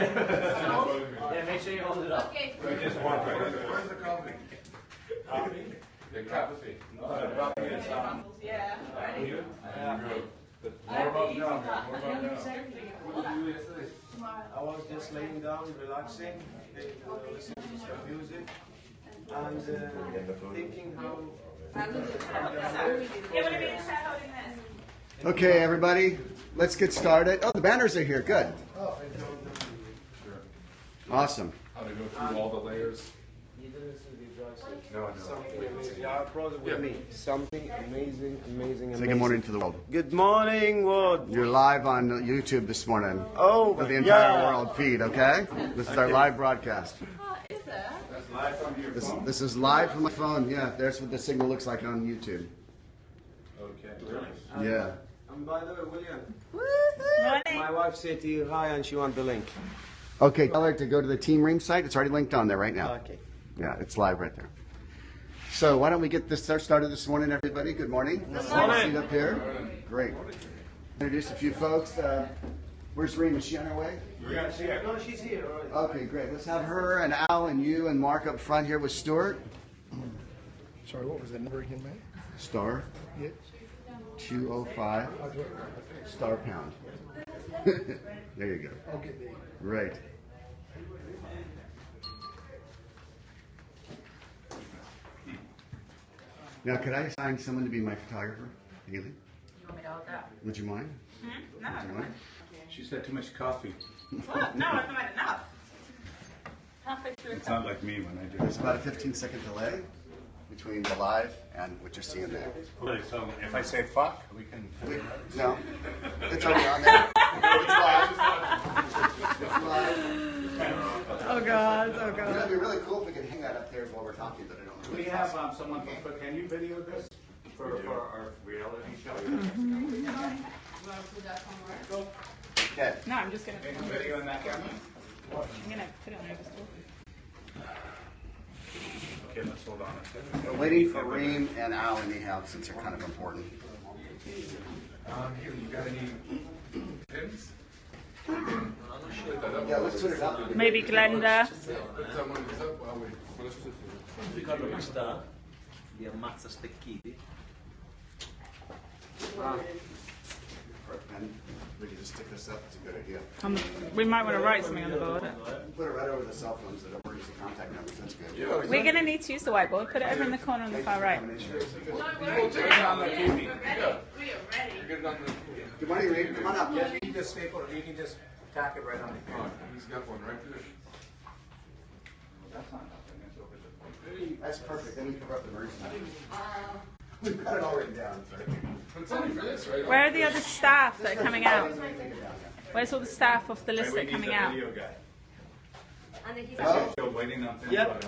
Yeah, make sure you hold it up. Okay. Just one right. Where's the coffee? Coffee? The coffee. Yeah. You? Yeah. More about now. More about now. I was just laying down, relaxing, listening to some music, and thinking how. Okay, everybody, let's get started. Oh, the banners are here. Good. Awesome. How to go through all the layers? No, Something amazing. Yeah, I brought it with me. Something amazing. Say good morning to the world. Good morning, world. You're live on YouTube this morning Oh, for the entire yeah. world feed, okay? This is our live broadcast. That's live from your phone? This is live from my phone. Yeah, there's what the signal looks like on YouTube. Okay. Yeah. And by the way, William, my wife said to you hi and she wants the link. Okay, tell her to go to the Team Reem site. It's already linked on there right now. Okay. Yeah, it's live right there. So why don't we get this started this morning, everybody? Good morning. Good morning. Seat up here. Great. Introduce a few folks. Where's Reem? Is she on her way? No, she's here already. Okay, great. Let's have her and Al and you and Mark up front here with Stuart. Sorry, what was the number again, man? Star Yeah. 205 star pound. There you go. I'll get the. Right. Now, could I assign someone to be my photographer, Haley? You want me to hold that? Would you mind? No. Would you mind? She's had too much coffee. What? No, I've not had enough. Halfway through. It's not like me when I do There's about a 15-second delay between the live and what you're seeing there. Really? So if I say fuck, we can. No, it's already on there. It's live. It's live. Oh God. It'd be really cool if we could hang that up there while we're talking, but I don't know. We have someone from. Can you video this for our reality show? Okay. No, I'm just gonna. Can you video in that camera? I'm gonna put it on over school. Okay, let's hold on a second. We're waiting for Reem and Al anyhow, since they're kind of important. Here, you got any pins? Yeah, let's put it up. Maybe Glenda. Ricordo questa di ammazza stecchiti. And we can just stick this up. It's a good idea. We might want to write something on the board. Put it right over the cell phones that are emergency contact numbers. That's good. We're gonna need to use the whiteboard. Put it over in the corner on the far right. Good morning, Reem. Come on up. You can just staple it. You can just tack it right on the phone. He's got one right there. That's not nothing. It's over the. That's perfect. Then we cover up the emergency. We've got it all written down. It's only for this, right? Where are the other staff that are coming out? Where's all the staff off the list that are We need coming the out? video guy. Oh, Still waiting on things. Yep.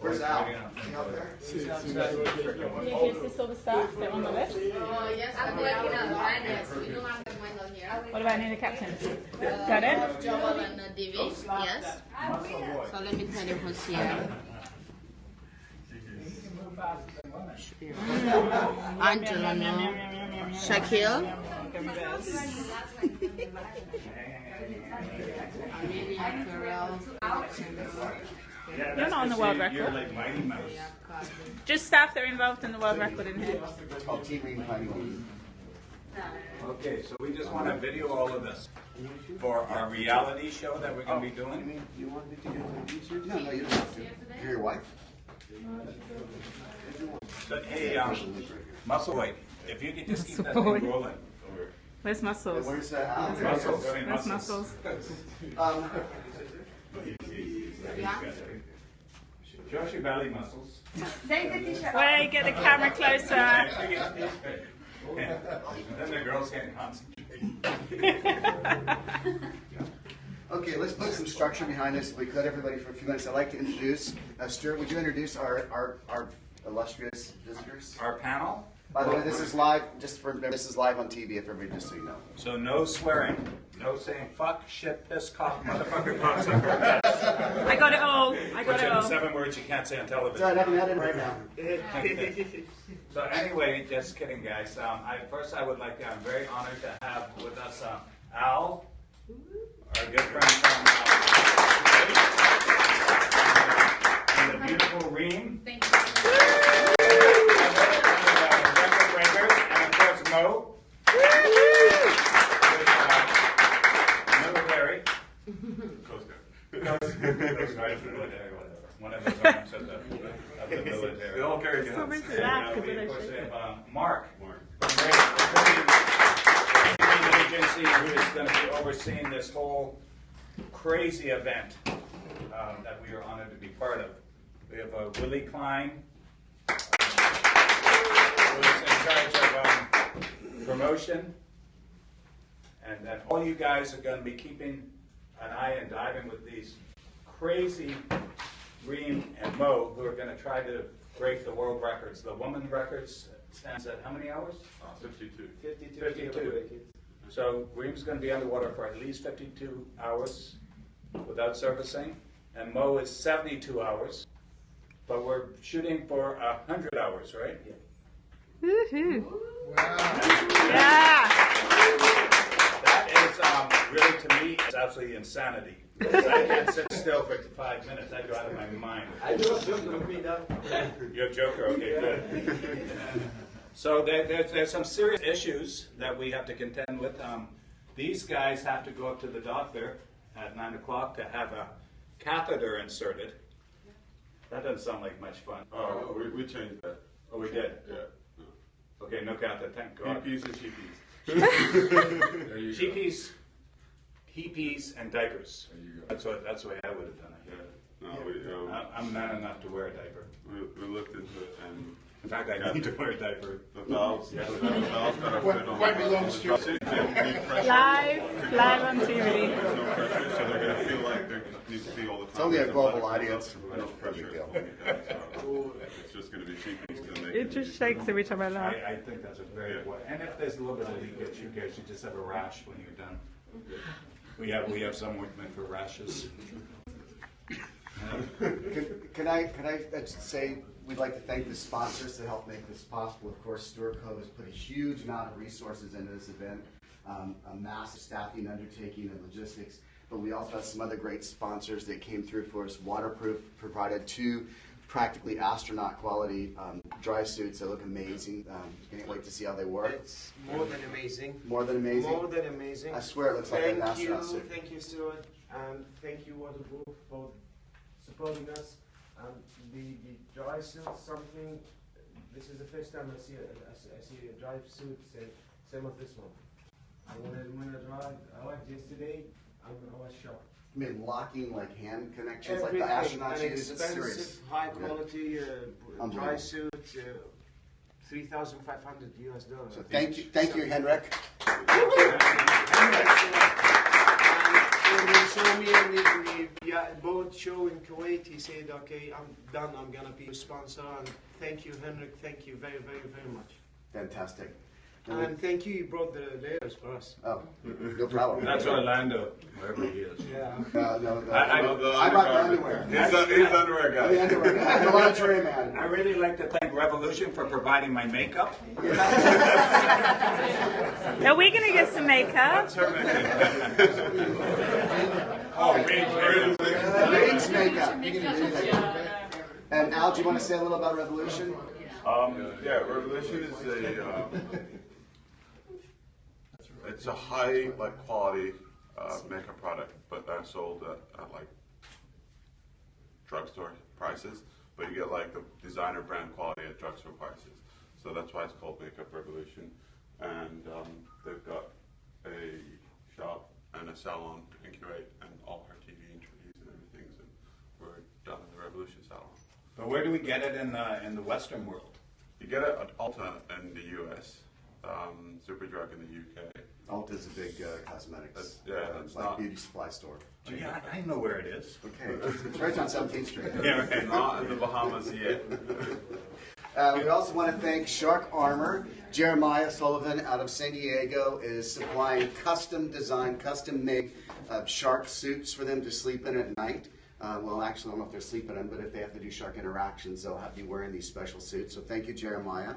where's Al? Is he out there? Can you introduce all the staff that are on the list? I'm working on finance. We don't have the window here. What about any of the captains? Got it? Joel and Davis, yes. So let me tell you who's here. Angela, no. Shaquille. Amelia, Carell. You're not on the world You're record. like Mighty Mouse. Just staff that are involved in the world record in here. Oh, Team Reem finding. Okay, so we just want to video all of this for our reality show that we're going to be doing. You want me to do YouTube? No, you don't have to. You're your wife? But hey, muscle weight. If you could just keep that Muscle thing weight. rolling. Where's muscles? Where's Al? Muscles. Where's muscles? Show us your belly muscles. Wait, get the camera closer. Then the girls can't concentrate. Okay, let's put some structure behind this. We let everybody for a few minutes. I'd like to introduce, Stuart, would you introduce our illustrious visitors? Our panel. By the way, this is live, this is live on TV, if everybody, just so you know. So no swearing. No saying fuck, shit, piss, cock, motherfucker, cocksucker. I got it all. I got it Whichever all. 7 words you can't say on It's television. all right, I can edit it right now. So anyway, just kidding, guys. First, I would like to. I'm very honored to have with us Al, our good friend from and the beautiful Reem. Thank you. Record breakers, and of course Mo. Military. Coast Guard. Military, whatever. One of the arms of the military. They all carry guns. And we of course have Mark. Agency who is going to be overseeing this whole crazy event that we are honored to be part of. We have Willie Klein, who is in charge of promotion, and then all you guys are going to be keeping an eye and diving with these crazy Reem and Mo, who are going to try to break the world records. The woman records stands at how many hours? 52. 52. So Reem's going to be underwater for at least 52 hours without surfacing, and Mo is 72 hours. But we're shooting for 100 hours, right? Yeah. Woohoo! Wow. Yeah. That is really, to me, it's absolutely insanity. I can't sit still for 5 minutes. I go out of my mind. I do a joke with me now. You're a joker, okay, good. So there's some serious issues that we have to contend with. These guys have to go up to the doctor at 9 o'clock to have a catheter inserted. That doesn't sound like much fun. Oh, we changed that. Oh, we did? Yeah. Okay, no catheter, thank God. PPs and cheapies. There you go. GPs, PPs, and diapers. There you go. That's the way I would have done it. Yeah. No, I'm man enough to wear a diaper. we looked into it and In fact, I need to wear a diaper. the valves that are fit on Quite the belongs to you. valves, they need pressure. Live on TV. There's no pressure, so they're going to feel like they need to be all the time. It's only a There's global lot of audience. pressure. No big deal. So it's just going to be cheapies. It just shakes every time I laugh. I think that's a very important. And if there's a little bit of leakage, you guys should just have a rash when you're done. We have some ointment for rashes. Can I just say we'd like to thank the sponsors to help make this possible. Of course, Stuart Cove has put a huge amount of resources into this event, a massive staffing undertaking and logistics. But we also have some other great sponsors that came through for us. Waterproof provided 2 practically astronaut quality dry suits that look amazing. Can't wait to see how they work. It's more than amazing. More than amazing. More than amazing. I swear it looks like an astronaut suit. Thank you, Stuart, and thank you, Waterproof, for supporting us. The dry suit, something. This is the first time I see a dry suit same as this one. And when I drive, I like yesterday. I was shocked. I mean, locking like hand connections Everything, like the astronauts an use. It's serious. expensive, high quality dry Unbelievable. suit, $3,500 US. So thank you, Henrik. And when he saw me in the boat show in Kuwait, he said, "Okay, I'm done. I'm gonna be a sponsor." And thank you, Henrik. Thank you very, very, very much. Fantastic. And thank you. You brought the layers for us. Oh, no problem. That's Orlando, wherever he is. Yeah. No. I I brought the underwear. He's the underwear guy. The underwear. I'm the lingerie man. I really like to thank Revolution for providing my makeup. Are we going to get some makeup? Oh, Reed's makeup. And Al, do you want to say a little about Revolution? Yeah, Revolution is it's a high quality makeup product, but that's sold at like drugstore prices. But you get like the designer brand quality at drugstore prices. So that's why it's called Makeup Revolution. And they've got a shop and a salon in Kuwait, and all our TV interviews and everything. And we're done in the Revolution salon. But where do we get it in the Western world? You get it at Ulta in the US, Superdrug in the UK. Ulta's a big cosmetics, it's like not beauty supply store. Yeah, I know where it is. Okay, it's right on 17th Street. Yeah, right. not in the Bahamas yet. We also want to thank Shark Armor. Jeremiah Sullivan out of San Diego is supplying custom designed, custom made shark suits for them to sleep in at night. Well, actually, I don't know if they're sleeping in, but if they have to do shark interactions, they'll have to be wearing these special suits. So thank you, Jeremiah.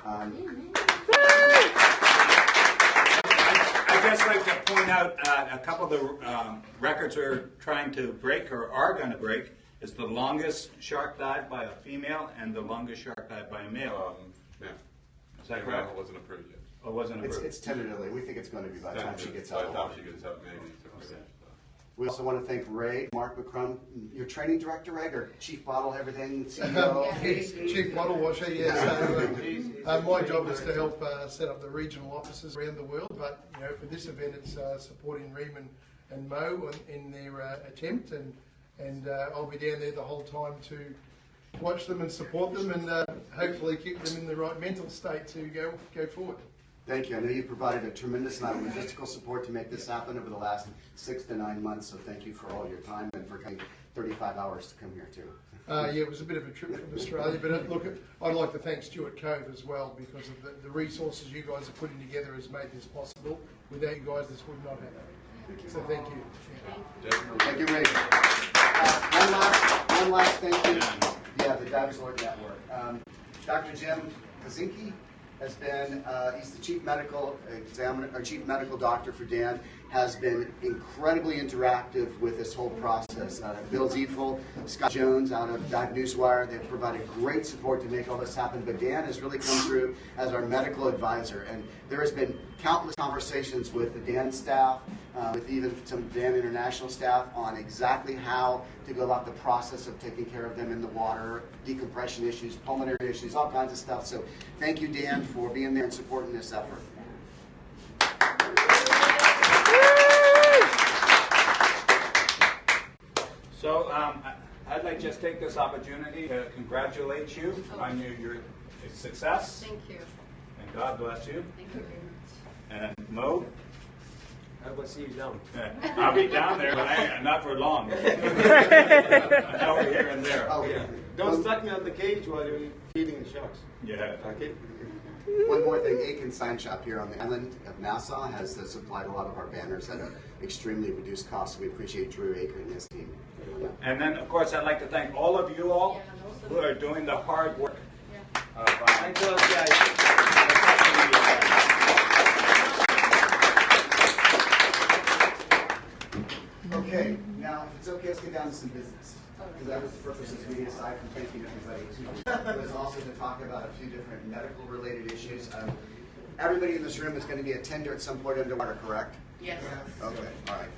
I I'd just like to point out a couple of the records we're trying to break, or are going to break, is the longest shark dive by a female and the longest shark dive by a male. Yeah. Is that correct? It wasn't approved yet. Or wasn't approved? It's tentatively. We think it's going to be by the time she gets out. By the time she gets out, maybe. We also want to thank Ray, Mark McCrum, your training director, Ray, or Chief Bottle, everything, CEO. Chief Bottle Washer, yes. My job is to help set up the regional offices around the world, but for this event it's supporting Reem and Mo in their attempt, and I'll be down there the whole time to watch them and support them, and hopefully keep them in the right mental state to go forward. Thank you. I know you provided a tremendous amount of logistical support to make this happen over the last 6 to 9 months, so thank you for all your time and for coming 35 hours to come here too. Yeah, it was a bit of a trip from Australia, but look, I'd like to thank Stuart Cove as well, because of the resources you guys are putting together has made this possible. Without you guys, this would not happen. So thank you. Yeah. Thank you, Ray. One last thank you. Yeah, the Divers Lord Network. Dr. Jim Kaczynski has been, he's the chief medical examiner, or chief medical doctor for Dan, has been incredibly interactive with this whole process. Bill Ziefel, Scott Jones out of Dive Newswire, they've provided great support to make all this happen, but Dan has really come through as our medical advisor, and there has been countless conversations with the Dan staff, with even some Dan International staff on exactly how to go about the process of taking care of them in the water, decompression issues, pulmonary issues, all kinds of stuff. So thank you, Dan, for being there and supporting this effort. So I'd like to just take this opportunity to congratulate you on your success. Thank you. And God bless you. Thank you very much. And Mo? I will see you down. I'll be down there, but not for long. Over here and there. Oh, yeah. Don't stuck me on the cage while you're feeding the sharks. Yeah. Okay? One more thing, Aiken Sign Shop here on the island of Nassau has supplied a lot of our banners at an extremely reduced cost. So we appreciate Drew Aiken and his team. Yeah. And then, of course, I'd like to thank all of you all who are doing the hard work. Thanks a lot, guys. Okay, now if it's okay, let's get down to some business. Because that was the purpose of this meeting, aside from thanking everybody, was also to talk about a few different medical related issues. Everybody in this room is going to be a tender at some point underwater, correct? Yes. Okay, all right.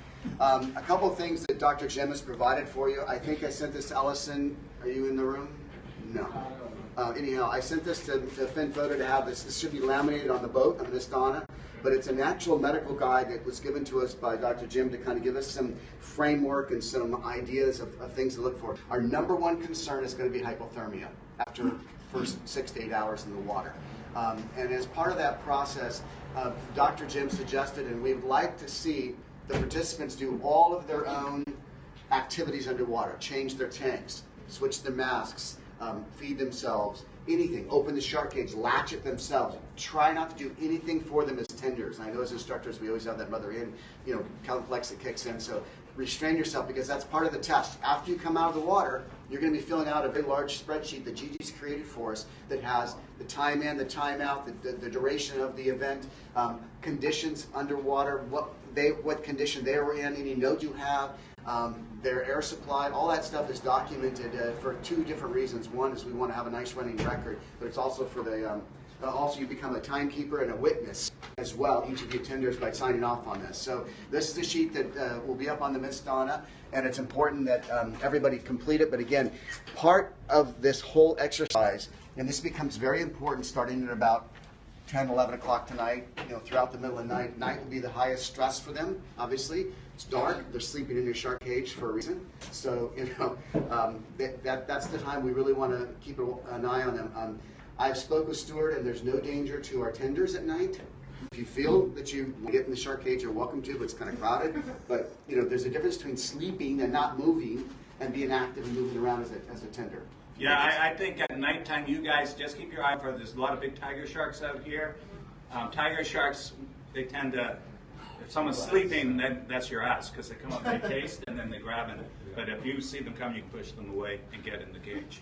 A couple of things that Dr. Jim has provided for you. I think I sent this to Ellison. Are you in the room? No. Anyhow, I sent this to Finn Photo to have this. This should be laminated on the boat on Miss Donna, but it's an actual medical guide that was given to us by Dr. Jim to kind of give us some framework and some ideas of things to look for. Our number one concern is going to be hypothermia after the first 6 to 8 hours in the water. And as part of that process, Dr. Jim suggested, and we'd like to see the participants do all of their own activities underwater, change their tanks, switch their masks, feed themselves, anything, open the shark cage, latch it themselves. Try not to do anything for them as tenders. And I know as instructors we always have that mother in, complex that kicks in. So restrain yourself, because that's part of the test. After you come out of the water, you're going to be filling out a very large spreadsheet that Gigi's created for us that has the time in, the time out, the duration of the event, conditions underwater, what condition they were in, any notes you have, their air supply, all that stuff is documented for two different reasons. One is we want to have a nice running record, but it's also for the also you become a timekeeper and a witness as well, each of the attenders, by signing off on this. So this is the sheet that will be up on the Miss Donna, and it's important that everybody complete it. But again, part of this whole exercise, and this becomes very important starting at about 10, 11 o'clock tonight, throughout the middle of the night. Night will be the highest stress for them, obviously. It's dark. They're sleeping in their shark cage for a reason. So, that's the time we really want to keep an eye on them. I've spoke with Stuart, and there's no danger to our tenders at night. If you feel that you get in the shark cage, you're welcome to, but it's kind of crowded. But, there's a difference between sleeping and not moving and being active and moving around as a tender. Yeah, I think at nighttime, you guys just keep your eye for. There's a lot of big tiger sharks out here. Tiger sharks, they tend to If someone's sleeping, then that's your ass, because they come up, they taste, and then they grab it. But if you see them come, you can push them away and get in the cage.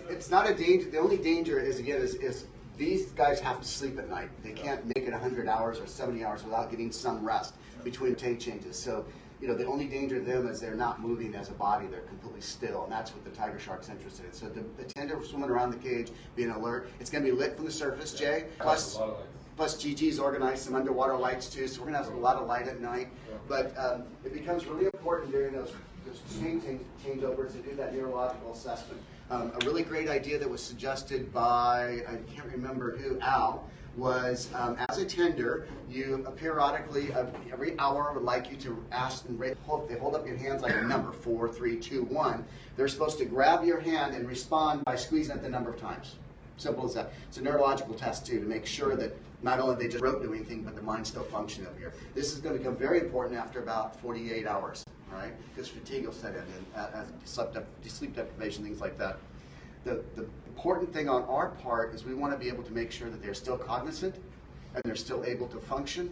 It's not a danger. The only danger is, again, is these guys have to sleep at night. They can't make it 100 hours or 70 hours without getting some rest between tank changes. So, you know, the only danger to them is they're not moving as a body. They're completely still, and that's what the tiger shark's interested in. So the tender swimming around the cage, being alert. It's going to be lit from the surface, Jay. Plus GG's organized some underwater lights too, so we're going to have a lot of light at night. But it becomes really important during those changeovers to do that neurological assessment. A really great idea that was suggested by, I can't remember who, Al, was as a tender, you periodically, every hour, would like you to ask and they hold up your hands like a number, 4, 3, 2, 1. They're supposed to grab your hand and respond by squeezing it the number of times. Simple as that. It's a neurological test too, to make sure that not only they just wrote doing anything, but the mind's still functioning up here. This is going to become very important after about 48 hours, right? Because fatigue will set in, sleep deprivation, things like that. The important thing on our part is we want to be able to make sure that they're still cognizant and they're still able to function,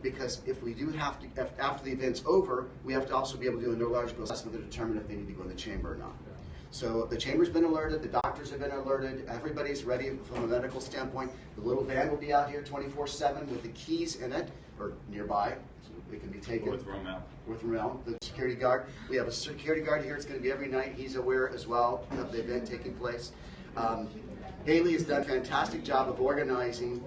because if we do have to, after the event's over, we have to also be able to do a neurological assessment to determine if they need to go in the chamber or not. So the chamber's been alerted, the doctors have been alerted, everybody's ready from a medical standpoint. The little van will be out here 24/7 with the keys in it, or nearby, so they can be taken. With Romel. With Romel, the security guard. We have a security guard here, it's going to be every night. He's aware as well of the event taking place. Haley has done a fantastic job of organizing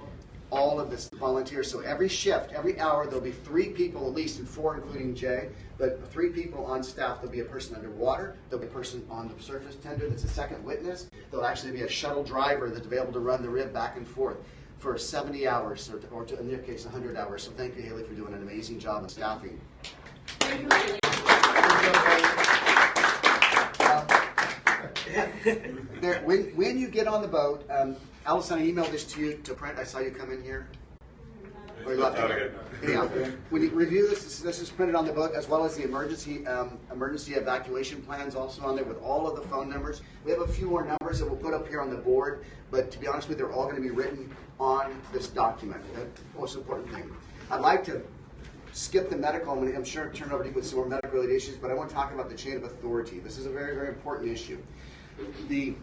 all of this volunteers. So every shift, every hour, there'll be 3 people at least, and 4 including Jay, but 3 people on staff. There'll be a person underwater, there'll be a person on the surface tender that's a second witness. There'll actually be a shuttle driver that's able to run the rib back and forth for 70 hours, or in their case, 100 hours. So thank you, Haley, for doing an amazing job of staffing. When you get on the boat, Allison, I emailed this to you to print. I saw you come in here. Or you left it. Anyhow, when you review this is printed on the boat, as well as the emergency evacuation plans also on there with all of the phone numbers. We have a few more numbers that we'll put up here on the board, but to be honest with you, they're all going to be written on this document. That's the most important thing. I'd like to skip the medical. I'm sure turn over to you with some more medical related issues, but I want to talk about the chain of authority. This is a very, very important issue. The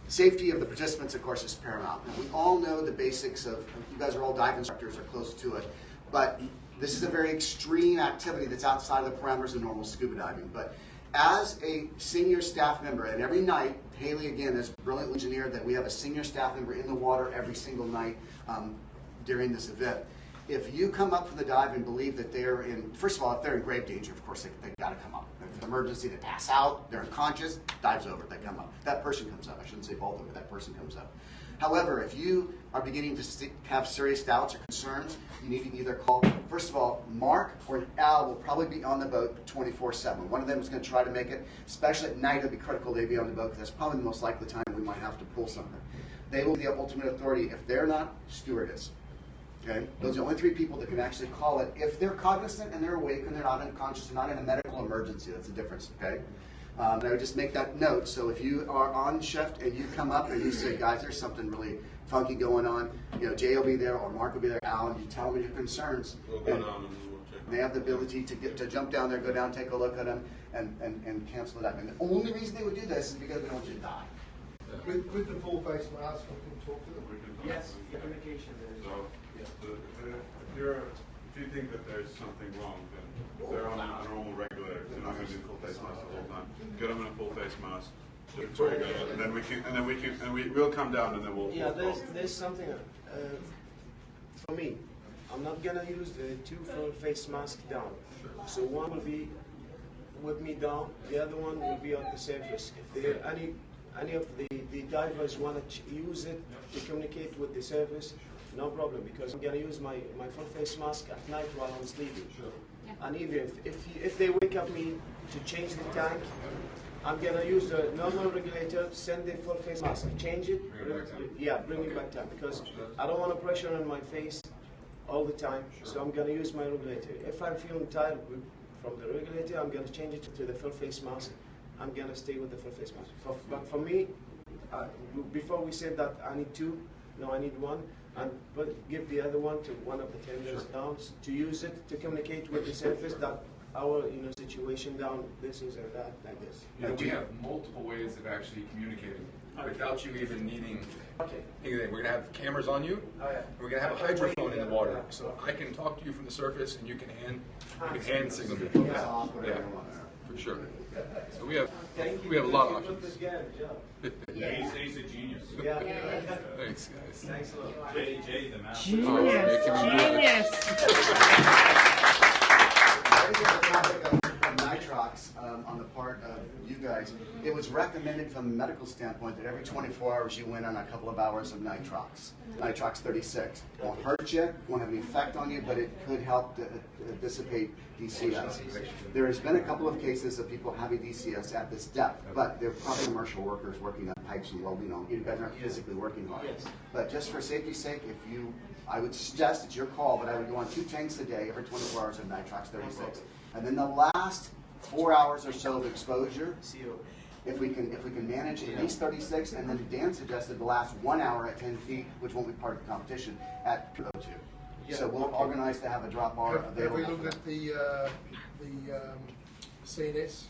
safety of the participants, of course, is paramount. And we all know the basics of, you guys are all dive instructors or close to it, but this is a very extreme activity that's outside of the parameters of normal scuba diving. But as a senior staff member, and every night, Haley, again, is a brilliant engineer, that we have a senior staff member in the water every single night during this event. If you come up from the dive and believe that they're in, first of all, if they're in grave danger, of course, they've got to come up. If it's an emergency, they pass out, they're unconscious, dive's over, they come up. That person comes up. I shouldn't say both of them, but that person comes up. However, if you are beginning to have serious doubts or concerns, you need to either call, first of all, Mark or Al will probably be on the boat 24/7. One of them is going to try to make it, especially at night, it'll be critical they be on the boat, because that's probably the most likely time we might have to pull something. They will be the ultimate authority. If they're not, stewardess. Okay? Those are the only 3 people that can actually call it if they're cognizant and they're awake and they're not unconscious and not in a medical emergency. That's the difference, okay? And I would just make that note. So if you are on shift and you come up and you say, guys, there's something really funky going on, you know, Jay will be there or Mark will be there, Al, and you tell them your concerns. We'll go down and we'll check. They have the ability to jump down there, go down, take a look at them, and cancel it out. And the only reason they would do this is because they don't want you to die. With the full face mask, we can talk to them. Yes, communication. So, if you think that there's something wrong, then they're on a normal regulator. They're not going to do full face mask the whole time. Get them in a full face mask before you go, and then we'll come down and then we'll. Yeah, there's something for me. I'm not gonna use the 2 full face masks down. So one will be with me down, the other one will be on the surface. If there any of the divers want to use it to communicate with the surface, no problem, because I'm gonna use my full face mask at night while I'm sleeping. Sure. And even if they wake up me to change the tank, I'm gonna use the normal regulator, send the full face mask, change it, bring it back down, because I don't want to pressure on my face all the time. So I'm gonna use my regulator. If I'm feeling tired from the regulator, I'm gonna change it to the full face mask I'm gonna stay with the full face mask. But for me, before we said that I need two, no, I need one, and give the other one to one of the tenders down to use it to communicate with the surface that our situation down this is or that like this. You know, we have multiple ways of actually communicating without you even needing anything. We're going to have cameras on you. Oh, yeah. We're going to have a hydrophone in the water, so I can talk to you from the surface, and you can hand signal me. Yeah, for sure. So we have a lot of options. He's a genius. Yeah. Thanks, guys. Thanks a lot. Jay, the master. Genius. Nitrox on the part of you guys, it was recommended from a medical standpoint that every 24 hours you went on a couple of hours of nitrox. Nitrox 36. It won't hurt you, won't have any effect on you, but it could help dissipate DCS. There has been a couple of cases of people having DCS at this depth, but they're probably commercial workers working on pipes and welding on. You guys aren't physically working hard. But just for safety's sake, I would suggest it's your call, but I would go on 2 tanks a day every 24 hours of nitrox 36. And then the last 4 hours or so of exposure, if we can manage at least 36, and then Dan suggested the last 1 hour at 10 feet, which won't be part of the competition, at 202. So we'll organize to have a drop bar available. Have we looked at the CNS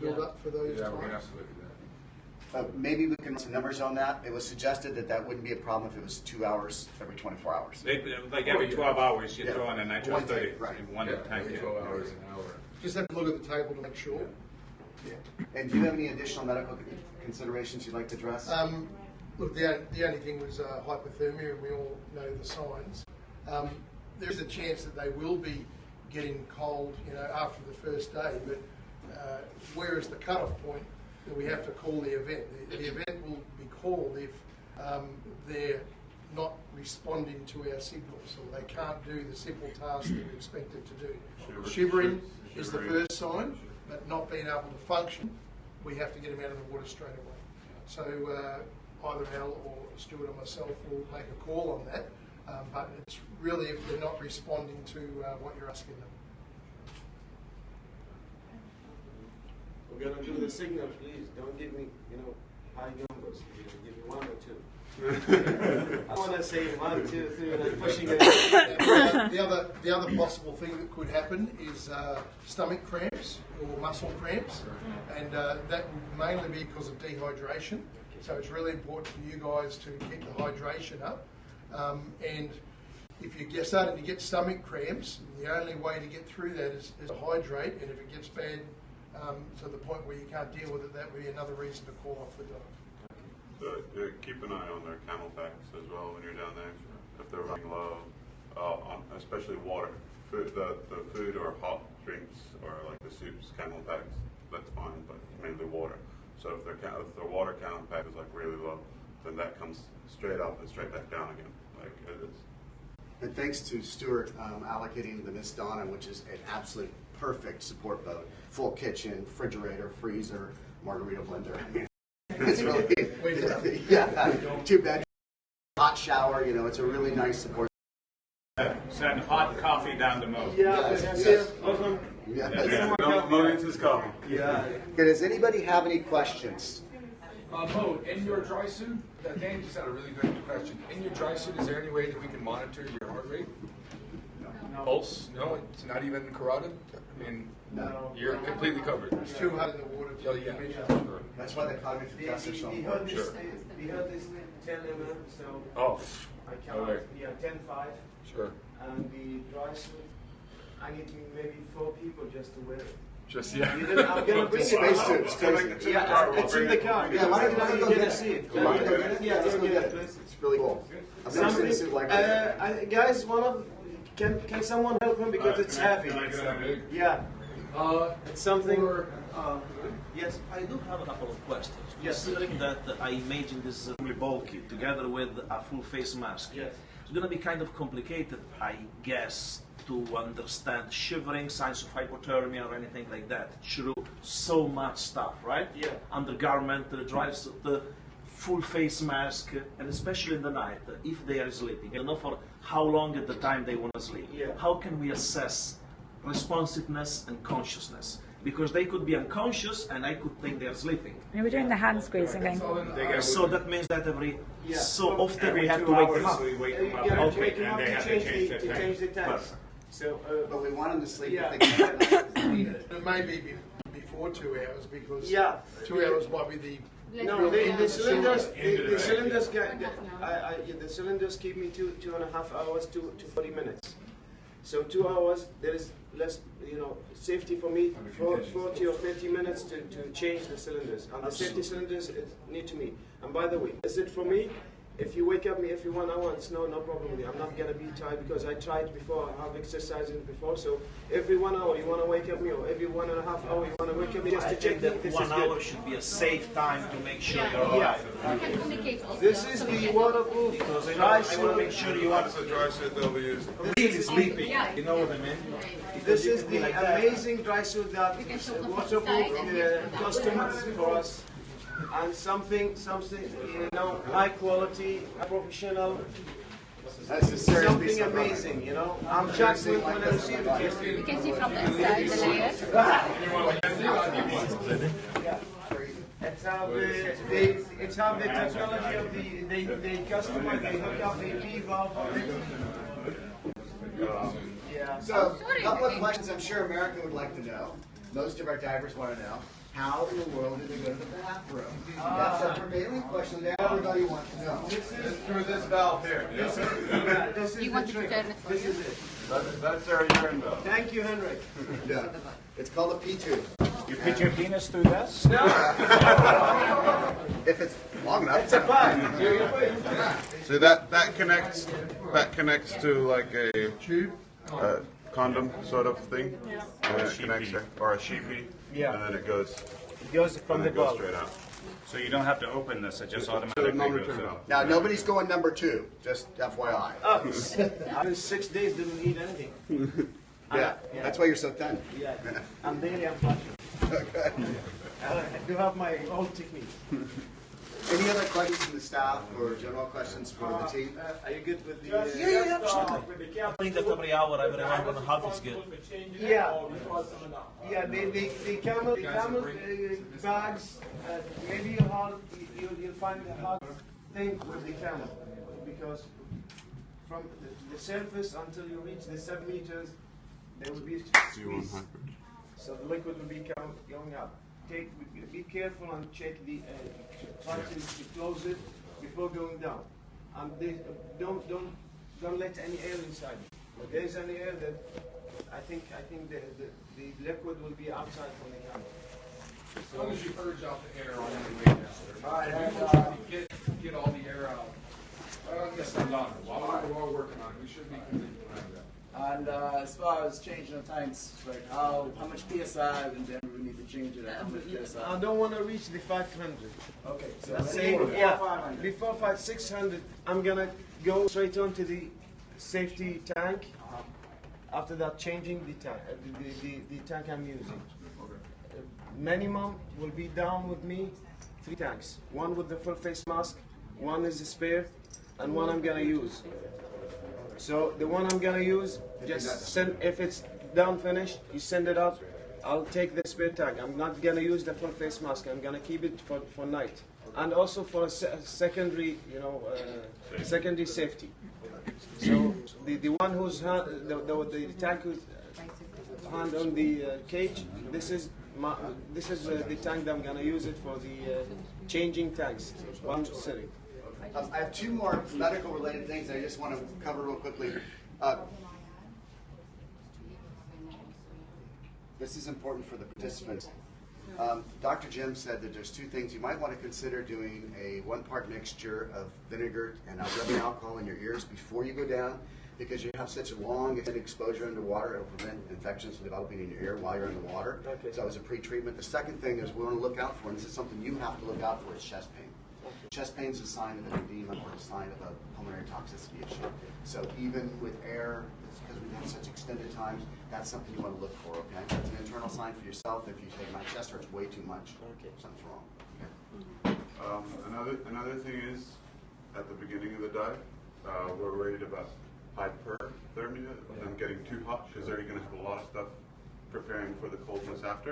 build up for those? Yeah, we're going to have to look at that. Maybe we can run some numbers on that. It was suggested that wouldn't be a problem if it was 2 hours every 24 hours. Like every 12 hours, you throw in a nitro One 30 tank, right. in one tank. Every 12 hours, an hour. Just have to look at the table to make sure. And do you have any additional medical considerations you'd like to address? Look, the only thing was hypothermia, and we all know the signs. There is a chance that they will be getting cold, after the first day. But where is the cut-off point that we have to call the event? The event will be called if they're not responding to our signals, or they can't do the simple tasks that we expect it to do. Shivering is the first sign, but not being able to function, we have to get them out of the water straight away. So either Al or Stuart or myself will make a call on that, but it's really if they're not responding to what you're asking them. We're gonna do the signal, please. Don't give me, high numbers. Give me 1 or 2. I want to say 1, 2, 3, and I'm pushing it. The other possible thing that could happen is stomach cramps or muscle cramps, and that would mainly be because of dehydration. So it's really important for you guys to keep the hydration up. And if you're starting to get stomach cramps, the only way to get through that is to hydrate. And if it gets bad to the point where you can't deal with it, that would be another reason to call off the dog. Keep an eye on their Camelbacks as well when you're down there. If they're running low, especially water, the food or hot drinks or like the soups, Camelbacks, that's fine, but mainly water. So if their water Camelback is like really low, then that comes straight up and straight back down again, like it is. And thanks to Stuart allocating the Miss Donna, which is an absolute perfect support boat. Full kitchen, refrigerator, freezer, margarita blender. I mean, it's really, yeah, 2 bedrooms, hot shower, it's a really nice support. Send hot coffee down the moat. No into his coffee. Yeah. Okay, does anybody have any questions? Mo, in your dry suit, Dan just had a really good question. In your dry suit, is there any way that we can monitor your heart rate? No. Pulse? No, it's not even carotid? I mean, No. You're completely covered. It's too hot in the water. Oh, yeah, sure. That's why the cognitive tests are so The important. hood is 10 mm, so Oh, I count, okay. 10.5. Sure. And the dry suit, I need maybe 4 people just to wear it. Just, yeah. I'm gonna bring it. Space suit, it's crazy. Yeah, it's in the car. Yeah, why don't you go get see it? it? Why don't you go get it? Yeah, Let's go get it. please. It's really cool. I've never seen a suit like that. Guys, can someone help him because it's heavy? Yeah, it's something. Yes. I do have a couple of questions. Yes. Considering that I imagine this is really bulky, together with a full face mask, Yes. it's going to be kind of complicated, I guess, to understand shivering, signs of hypothermia, or anything like that through so much stuff, right? Yeah. Undergarment, the dry suit, the full face mask, and especially in the night, if they are sleeping. I don't know for how long at the time they want to sleep. Yeah. How can we assess responsiveness and consciousness? because they could be unconscious and I could think they're sleeping. You were doing the hand squeezing thing. So that means that every so often Every we have 2 to wake hours them up. we wake them up. You have to Okay. wake them And up they to have to change change the, the to tank. change the tanks. So, But we want them to sleep Yeah. if they can. It may be before 2 hours because yeah. 2 hours might be the. No, the cylinders, Into the the cylinders, the cylinders keep me 2.5 hours to 40 minutes. So 2 hours, there is less, safety for me, 40 or 50 minutes to change the cylinders. And the safety cylinders is new to me. And by the way, is it for me? If you wake up me every 1 hour, it's no problem with me. I'm not gonna be tired because I tried before, I have exercising before. So every 1 hour you wanna wake up me, or every 1.5 hours you wanna wake up me just I to check think me. that This 1 is hour good. should be a safe time to make sure you're alive. This is the waterproof Because I dry want to make suit. sure you are That's the dry suit they'll be using. really sleeping. You know what I mean? This is the amazing dry suit that waterproof customers for us, and something high quality, professional, That's a serious something piece of amazing. I'm jacked when I receive it. You can see from the inside the layers. It's how the technology of the customer, they hook up a V valve on it. Yeah. So, a couple of questions I'm sure America would like to know. Most of our divers want to know. How in the world do they go to the bathroom? That's a prevailing question that everybody wants to know. This is Through this valve here. this is You the want to trick. turn it for This you? is it. That's our urine valve. Thank you, Henry. Yeah. It's called a P-tube. You put your penis through this? No, If it's long enough. it's a bug. So that connects to like a Tube. condom sort of thing. And it connects there, or a sheepy. Yeah. And then it goes It goes from and the it goes valve. straight out. So you don't have to open this, it just So the automatically goes non-return in. valve. Now, nobody's going number 2, just FYI. In 6 days, didn't eat anything. Yeah, that's why you're so thin. Yeah, I'm daily unfashioned. Okay. I do have my own technique. Any other questions from the staff or general questions for the team? Are you good with the? Yeah, absolutely. I think that every hour, every hour and a half is good. Yeah. Yeah, the camel bags. Maybe you'll find a hard thing with the camel because from the surface until you reach the 7 meters, there will be squeeze. So the liquid will be going up. Be careful and check the. Try to close it before going down. And don't let any air inside. If there is any air, that I think the liquid will be outside from the camel. As long as you purge out the air on your way down. Get all the air out. I guess I'm done. While we're working on it, we should be completely fine with that. And as far as changing the tanks, like how much PSI and then we need to change it at how much PSI? I don't want to reach the 500. Okay, so Let's let's say, before yeah, 500. before 600, I'm gonna go straight on to the safety tank. After that, changing the tank, the tank I'm using. Minimum will be down with me 3 tanks. One with the full face mask, one is a spare, and one I'm gonna use. So the one I'm gonna use, just send, if it's down finished, you send it out. I'll take the spare tank. I'm not gonna use the full face mask. I'm gonna keep it for night, and also for a secondary, secondary safety. So the one who's the tank who's hand on the cage. This is the tank that I'm gonna use it for the changing tanks. One sitting. I have 2 more medical related things I just want to cover real quickly. This is important for the participants. Dr. Jim said that there's 2 things you might want to consider doing: a 1-part mixture of vinegar and rubbing alcohol in your ears before you go down, because you have such a long exposure underwater, it'll prevent infections from developing in your ear while you're in the water. Okay. So as a pre-treatment. The second thing is we want to look out for, and this is something you have to look out for, is chest pain. Chest pain is a sign of an edema or a sign of a pulmonary toxicity issue. So even with air, because we've had such extended times, that's something you want to look for, okay? That's an internal sign for yourself. If you say, my chest hurts way too much, okay, something's wrong. Okay? Another thing is, at the beginning of the dive, we're worried about hyperthermia and getting too hot, because they're going to have a lot of stuff preparing for the coldness after.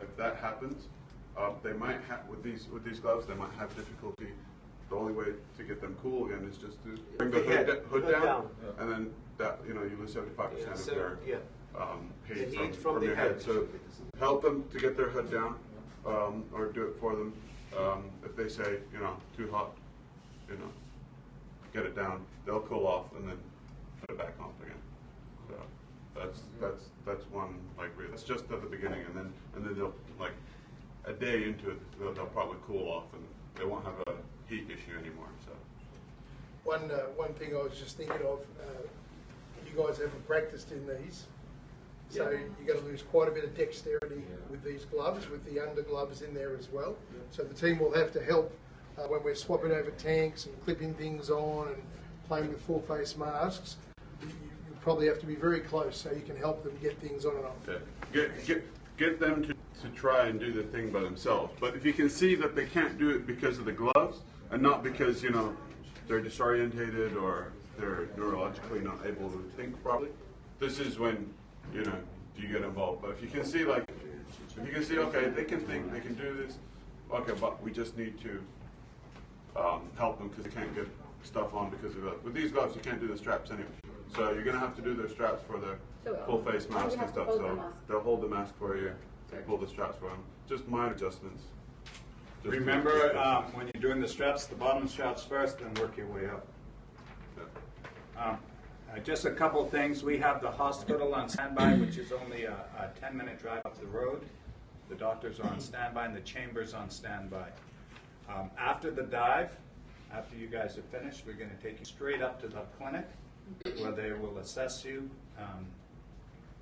If that happens, they might have with these gloves they might have difficulty. The only way to get them cool again is just to bring the hood down, and then that you lose 75% of their heat from your head. So help them to get their hood down, or do it for them. If they say too hot, get it down. They'll cool off and then put it back on again. So that's one really. It's just at the beginning, and then they'll a day into it they'll probably cool off and they won't have a heat issue anymore. So one thing I was just thinking of, you guys haven't practiced in these, so you're going to lose quite a bit of dexterity with these gloves, with the undergloves in there as well. So the team will have to help when we're swapping over tanks and clipping things on and playing with full face masks. You probably have to be very close so you can help them get things on and off. Yeah. Get them to try and do the thing by themselves. But if you can see that they can't do it because of the gloves and not because they're disorientated or they're neurologically not able to think properly, this is when you get involved. But if you can see okay, they can think, they can do this, okay, but we just need to help them because they can't get stuff on because of that. With these gloves, you can't do the straps anyway. So you're going to have to do their straps for their full face mask and stuff. So they'll hold the mask for you, pull the straps for them. Just minor adjustments. Remember, when you're doing the straps, the bottom straps first, and work your way up. Just a couple things. We have the hospital on standby, which is only a 10-minute drive up the road. The doctors are on standby, and the chamber's on standby. After the dive, after you guys are finished, we're going to take you straight up to the clinic, where they will assess you,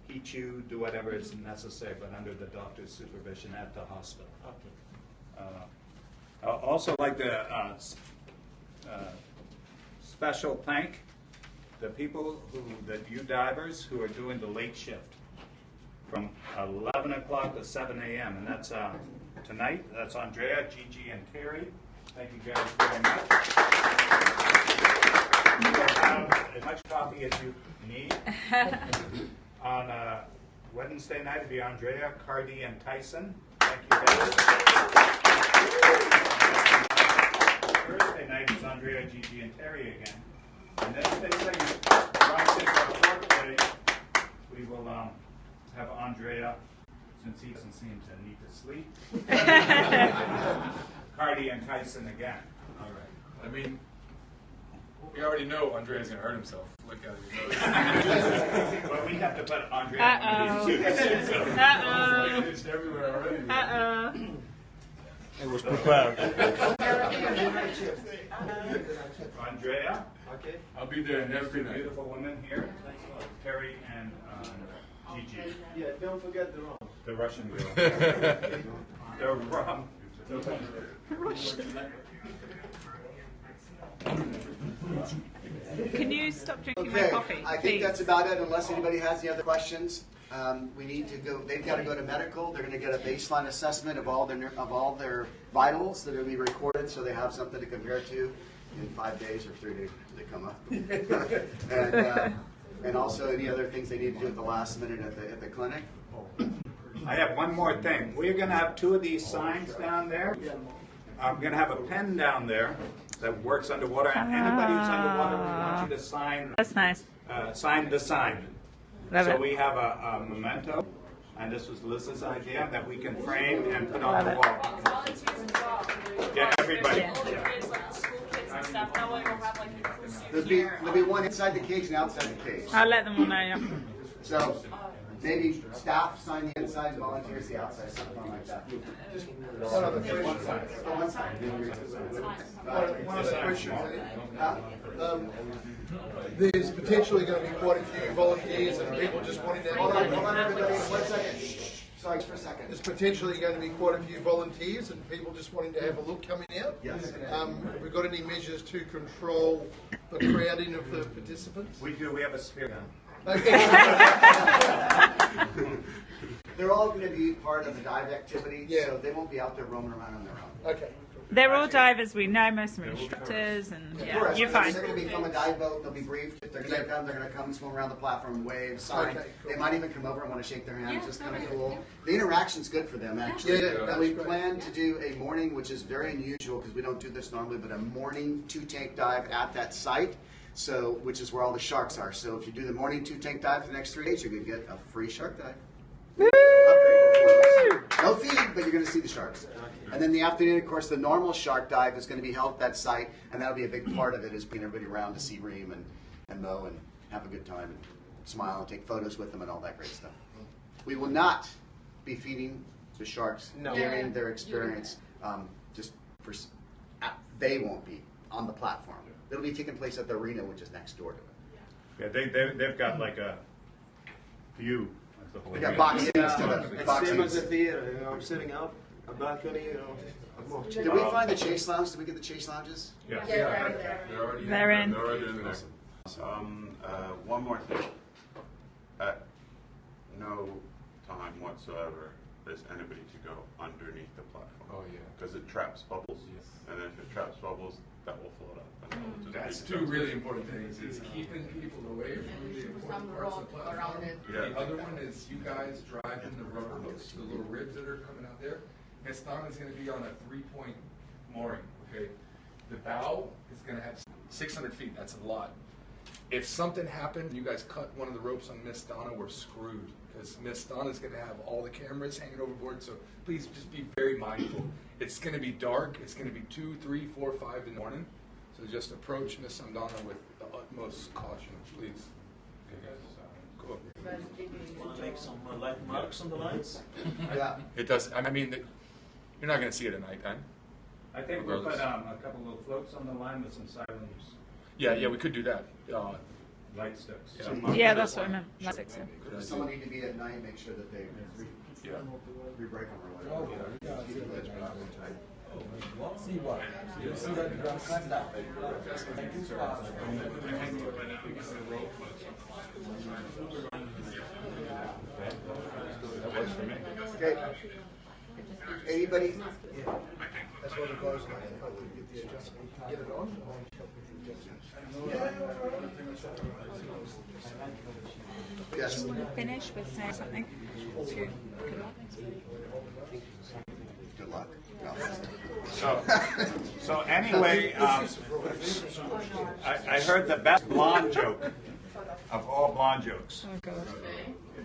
heat you, do whatever is necessary, but under the doctor's supervision at the hospital. I'd also like to special thank the people you divers who are doing the late shift from 11 o'clock to 7 a.m. And that's tonight. That's Andrea, Gigi, and Terry. Thank you guys very much. You will have as much coffee as you need. On Wednesday night, it'll be Andrea, Cardi, and Tyson. Thank you guys. Thursday night is Andrea, Gigi, and Terry again. And then if they say we will have Andrea, since he doesn't seem to need to sleep. Cardi and Tyson again. All right. I mean, we already know Andrea's going to hurt himself. Look at it. Well, we have to put Andrea on these suits. It's everywhere already. It was prepared. Andrea. Okay. I'll be there every night. Beautiful women here. Terry and Gigi. Yeah, don't forget the rum. The Russian girl. The rum. Can you stop drinking my Okay, coffee? I think please? that's about it unless anybody has any other questions. We need to go, they've got to go to medical. They're going to get a baseline assessment of all their vitals that will be recorded so they have something to compare to in 5 days or 3 days they come up. And also any other things they need to do at the last minute at the clinic. I have one more thing. We're going to have 2 of these signs down there. I'm going to have a pen down there that works underwater. And anybody who's underwater, we want you to sign. That's nice. Sign the sign. Love so it. we have a memento, and this was Liz's idea, that we can frame and put on the wall. Yeah, everybody. Yeah. There'll be one inside the cage and outside the cage. I'll let them all know. Yeah. So maybe staff sign the inside, volunteers the outside, something like that. Just one other question. One side. One other question. There's potentially going to be quite a few volunteers and people just wanting to. Hold on, everybody. 1 second. Sorry, just for a second. There's potentially going to be quite a few volunteers and people just wanting to have a look coming out. Yes. Have we got any measures to control the crowding of the participants? We do. We have a spear gun. Okay. They're all going to be part of the dive activity, Yeah. so they won't be out there roaming around on their own. Okay. They're all divers, we know, most of them instructors, and Of yeah, course, you're fine. They're going to become a dive boat. They'll be briefed. If they're going to come, they're going to come and swim around the platform and wave, sign. Okay, cool. They might even come over and want to shake their hand, which is kind of cool. The interaction's good for them, actually. Yeah, And that's we great. plan to do a morning, which is very unusual because we don't do this normally, but a morning 2-tank dive at that site. So, which is where all the sharks are. So if you do the morning 2-tank dive for the next 3 days, you're going to get a free shark dive. No feed, but you're going to see the sharks. And then the afternoon, of course, the normal shark dive is going to be held at that site, and that'll be a big part of it, is bringing everybody around to see reem and mow and have a good time and smile and take photos with them and all that great stuff. We will not be feeding the sharks during their experience. They won't be on the platform. It'll be taking place at the arena, which is next door to it. Yeah, they've got like a view of the whole We got arena. box seats to the It's box same as the seats. theater, I'm sitting out, a balcony, I'm watching. Did we find the chase lounge? Did we get the chase lounges? Yeah. They're in. They're already in there. One more thing. At no time whatsoever is anybody to go underneath the platform. Oh, yeah. Because it traps bubbles. And if it traps bubbles, that will float up. And that will just That's be two trapped. really important things, is keeping people away from the important parts of the platform. Yeah. The other one is you guys driving the rubber hooks, the little ribs that are coming out there. Estan is gonna be on a 3-point mooring, okay? The bow is gonna have 600 feet, that's a lot. If something happened, you guys cut one of the ropes on Miss Donna, we're screwed. Because Miss Donna's gonna have all the cameras hanging overboard, so please just be very mindful. It's gonna be dark, it's gonna be 2, 3, 4, 5 in the morning. So just approach Miss Donna with the utmost caution, please. Okay, guys? Cool. Want to make some light marks on the lines? Yeah. It does, I mean, you're not gonna see it at nighttime. I think we'll put a couple little floats on the line with some silence Yeah, we could do that. light sticks. Yeah, that's what I meant. That's it. If someone need to be at night, make sure that they re-break them or whatever. That works for me. Okay. Anybody? That's what it goes like. Help you get the adjustment. Get it on. Yes. Finish with saying something. Good luck. No. So anyway, I heard the best blonde joke of all blonde jokes.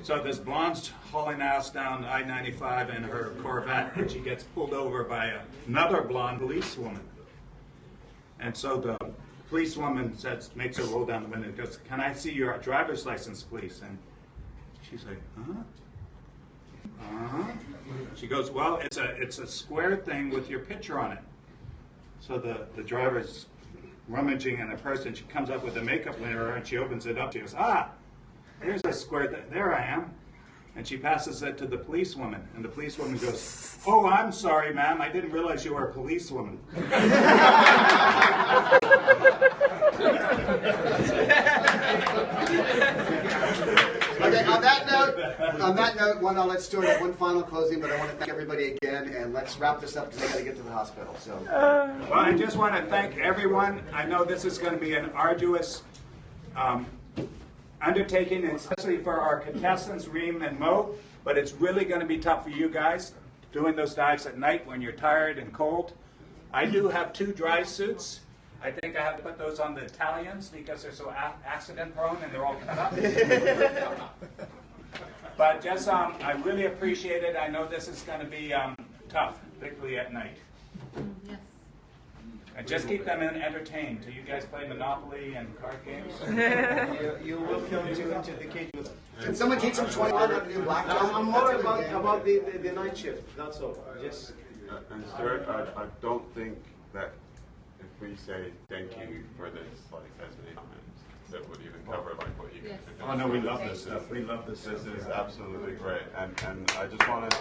So this blonde's hauling ass down I-95 in her Corvette, and she gets pulled over by another blonde policewoman. And so the policewoman makes her roll down the window and goes, "Can I see your driver's license, please?" And she's like, "Huh? She goes, "Well, it's a square thing with your picture on it." So the driver's rummaging in her purse, and she comes up with a makeup mirror, and she opens it up. She goes, "Ah, here's a square thing. There I am." And she passes it to the policewoman, and the policewoman goes, "Oh, I'm sorry, ma'am. I didn't realize you were a policewoman." Okay, on that note, I'll let Stuart have one final closing, but I want to thank everybody again, and let's wrap this up because I got to get to the hospital. So. Well, I just want to thank everyone. I know this is going to be an arduous undertaking, especially for our contestants, Reem and Mo, but it's really going to be tough for you guys doing those dives at night when you're tired and cold. I do have 2 dry suits. I think I have to put those on the Italians because they're so accident prone and they're all cut up. But just, I really appreciate it. I know this is going to be tough, particularly at night. Yes. And just keep them entertained. Do you guys play Monopoly and card games? You will come into the cage with them. Can someone teach him 21 how to do blackjack? I'm more about the night shift, that's all. Just And Stuart, I don't think that if we say thank you for this, like as many times, that would even cover like what you guys are doing. Oh no, we love this stuff. We love this. This is absolutely great, and I just want to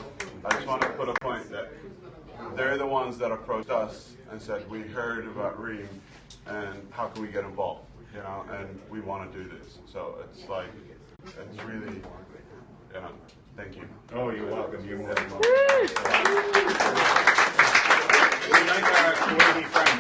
put a point that they're the ones that approached us and said, we heard about reem, and how can we get involved? You know, and we want to do this. So it's like, it's really, you know, Thank you. Oh, you're welcome. You're more than welcome. We like our Kuwaiti friends.